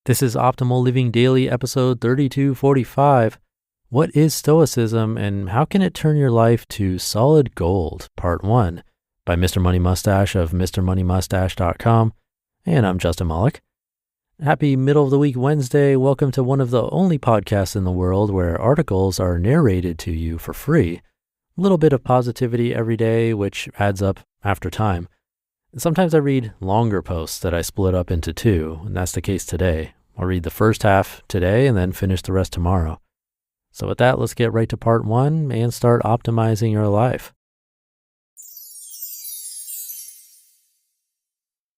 This is Optimal Living Daily, episode 3245. What is Stoicism and how can it turn your life to solid gold? Part 1 by Mr. Money Mustache of MrMoneyMustache.com. And I'm Justin Malik. Happy middle of the week Wednesday. Welcome to one of the only podcasts in the world where articles are narrated to you for free. A little bit of positivity every day, which adds up after time. Sometimes I read longer posts that I split up into two, and that's the case today. I'll read the first half today and then finish the rest tomorrow. So with that, let's get right to part 1 and start optimizing your life.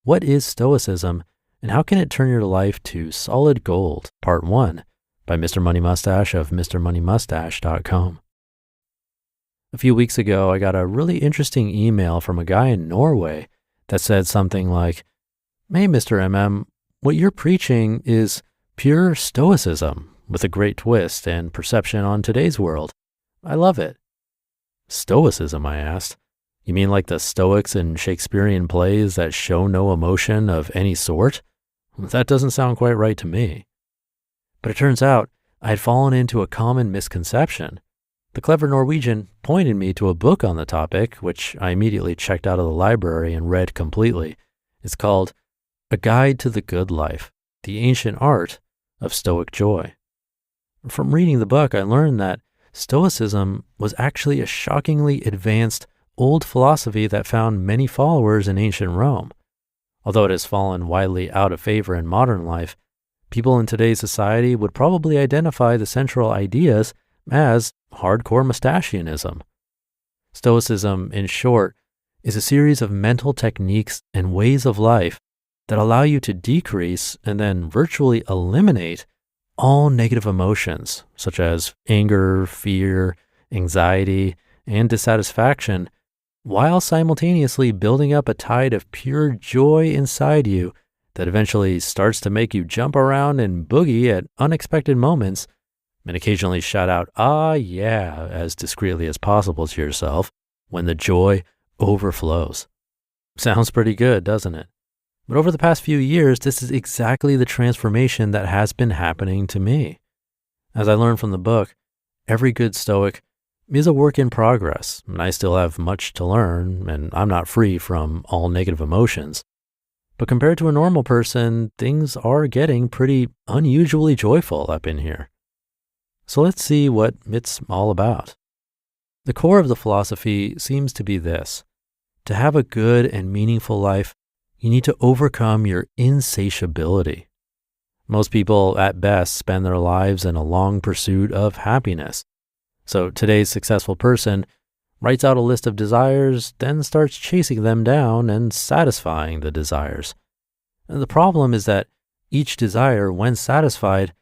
What is Stoicism and how can it turn your life to solid gold? Part 1 by Mr. Money Mustache of MrMoneyMustache.com. A few weeks ago, I got a really interesting email from a guy in Norway that said something like, "Hey, Mr. MM, what you're preaching is pure stoicism with a great twist and perception on today's world. I love it." Stoicism, I asked. You mean like the Stoics in Shakespearean plays that show no emotion of any sort? That doesn't sound quite right to me. But it turns out I had fallen into a common misconception. The clever Norwegian pointed me to a book on the topic, which I immediately checked out of the library and read completely. It's called A Guide to the Good Life, The Ancient Art of Stoic Joy. From reading the book, I learned that Stoicism was actually a shockingly advanced old philosophy that found many followers in ancient Rome. Although it has fallen widely out of favor in modern life, people in today's society would probably identify the central ideas as hardcore Mustachianism. Stoicism, in short, is a series of mental techniques and ways of life that allow you to decrease and then virtually eliminate all negative emotions, such as anger, fear, anxiety, and dissatisfaction, while simultaneously building up a tide of pure joy inside you that eventually starts to make you jump around and boogie at unexpected moments and occasionally shout out, "Ah, yeah," as discreetly as possible to yourself when the joy overflows. Sounds pretty good, doesn't it? But over the past few years, this is exactly the transformation that has been happening to me. As I learned from the book, every good Stoic is a work in progress, and I still have much to learn, and I'm not free from all negative emotions. But compared to a normal person, things are getting pretty unusually joyful up in here. So let's see what it's all about. The core of the philosophy seems to be this: to have a good and meaningful life, you need to overcome your insatiability. Most people, at best, spend their lives in a long pursuit of happiness. So today's successful person writes out a list of desires, then starts chasing them down and satisfying the desires. And the problem is that each desire, when satisfied,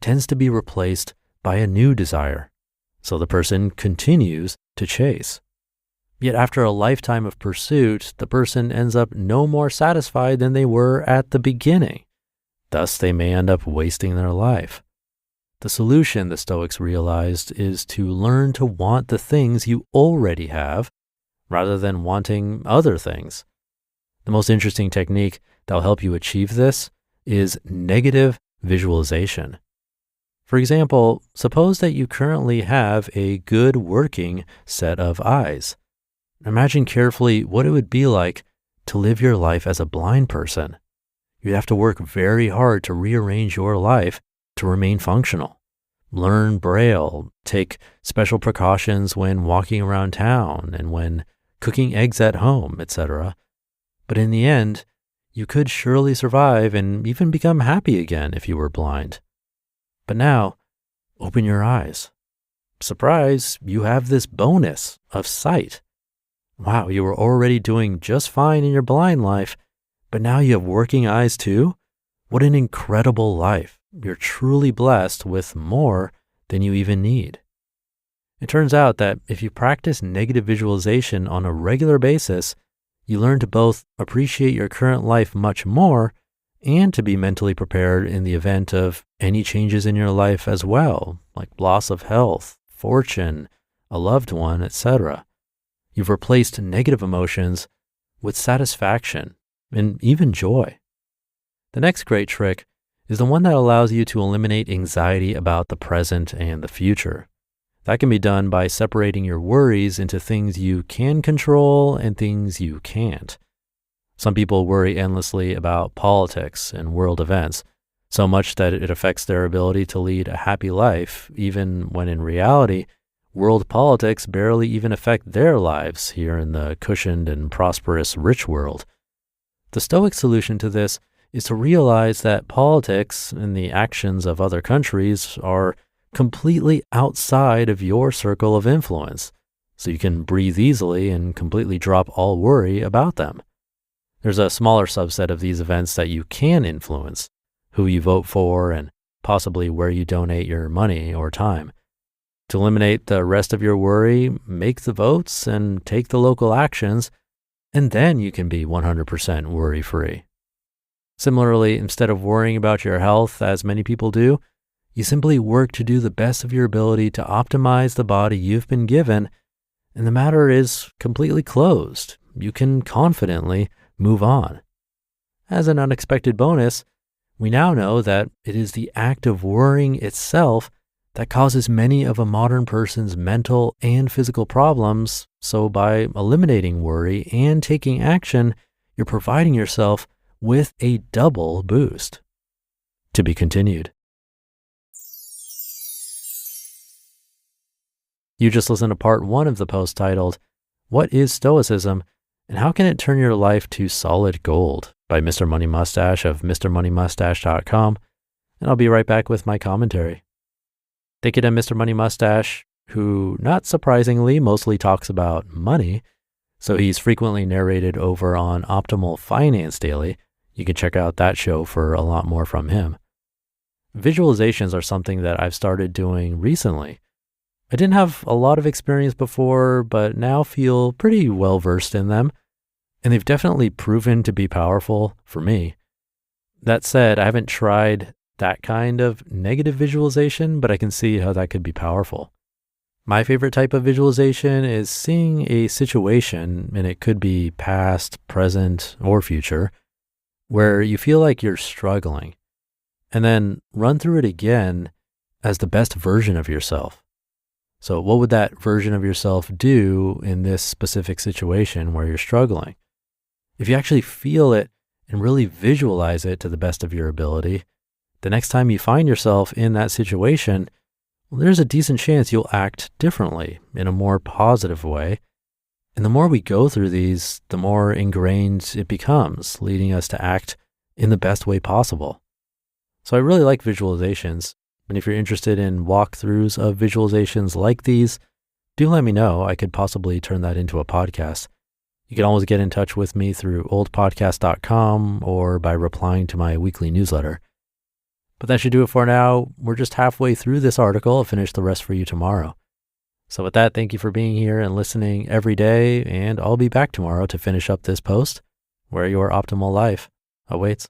tends to be replaced by a new desire. So the person continues to chase. Yet after a lifetime of pursuit, the person ends up no more satisfied than they were at the beginning. Thus, they may end up wasting their life. The solution, the Stoics realized, is to learn to want the things you already have rather than wanting other things. The most interesting technique that will help you achieve this is negative visualization. For example, suppose that you currently have a good working set of eyes. Imagine carefully what it would be like to live your life as a blind person. You'd have to work very hard to rearrange your life to remain functional. Learn Braille, take special precautions when walking around town and when cooking eggs at home, etc. But in the end, you could surely survive and even become happy again if you were blind. But now, open your eyes. Surprise, you have this bonus of sight. Wow, you were already doing just fine in your blind life, but now you have working eyes too? What an incredible life. You're truly blessed with more than you even need. It turns out that if you practice negative visualization on a regular basis, you learn to both appreciate your current life much more and to be mentally prepared in the event of any changes in your life as well, like loss of health, fortune, a loved one, etc. You've replaced negative emotions with satisfaction and even joy. The next great trick is the one that allows you to eliminate anxiety about the present and the future. That can be done by separating your worries into things you can control and things you can't. Some people worry endlessly about politics and world events, so much that it affects their ability to lead a happy life, even when in reality, world politics barely even affect their lives here in the cushioned and prosperous rich world. The Stoic solution to this is to realize that politics and the actions of other countries are completely outside of your circle of influence, so you can breathe easily and completely drop all worry about them. There's a smaller subset of these events that you can influence, who you vote for and possibly where you donate your money or time. To eliminate the rest of your worry, make the votes and take the local actions, and then you can be 100% worry-free. Similarly, instead of worrying about your health, as many people do, you simply work to do the best of your ability to optimize the body you've been given, and the matter is completely closed. You can confidently move on. As an unexpected bonus, we now know that it is the act of worrying itself that causes many of a modern person's mental and physical problems, so by eliminating worry and taking action, you're providing yourself with a double boost. To be continued. You just listened to part 1 of the post titled, "What is Stoicism and How Can It Turn Your Life to Solid Gold?" by Mr. Money Mustache of MrMoneyMustache.com, and I'll be right back with my commentary. Thank you to Mr. Money Mustache, who, not surprisingly, mostly talks about money, so he's frequently narrated over on Optimal Finance Daily. You can check out that show for a lot more from him. Visualizations are something that I've started doing recently. I didn't have a lot of experience before, but now feel pretty well versed in them, and they've definitely proven to be powerful for me. That said, I haven't tried that kind of negative visualization, but I can see how that could be powerful. My favorite type of visualization is seeing a situation, and it could be past, present, or future, where you feel like you're struggling, and then run through it again as the best version of yourself. So what would that version of yourself do in this specific situation where you're struggling? If you actually feel it and really visualize it to the best of your ability, the next time you find yourself in that situation, well, there's a decent chance you'll act differently in a more positive way. And the more we go through these, the more ingrained it becomes, leading us to act in the best way possible. So I really like visualizations. And if you're interested in walkthroughs of visualizations like these, do let me know. I could possibly turn that into a podcast. You can always get in touch with me through oldpodcast.com or by replying to my weekly newsletter. But that should do it for now. We're just halfway through this article. I'll finish the rest for you tomorrow. So with that, thank you for being here and listening every day, and I'll be back tomorrow to finish up this post where your optimal life awaits.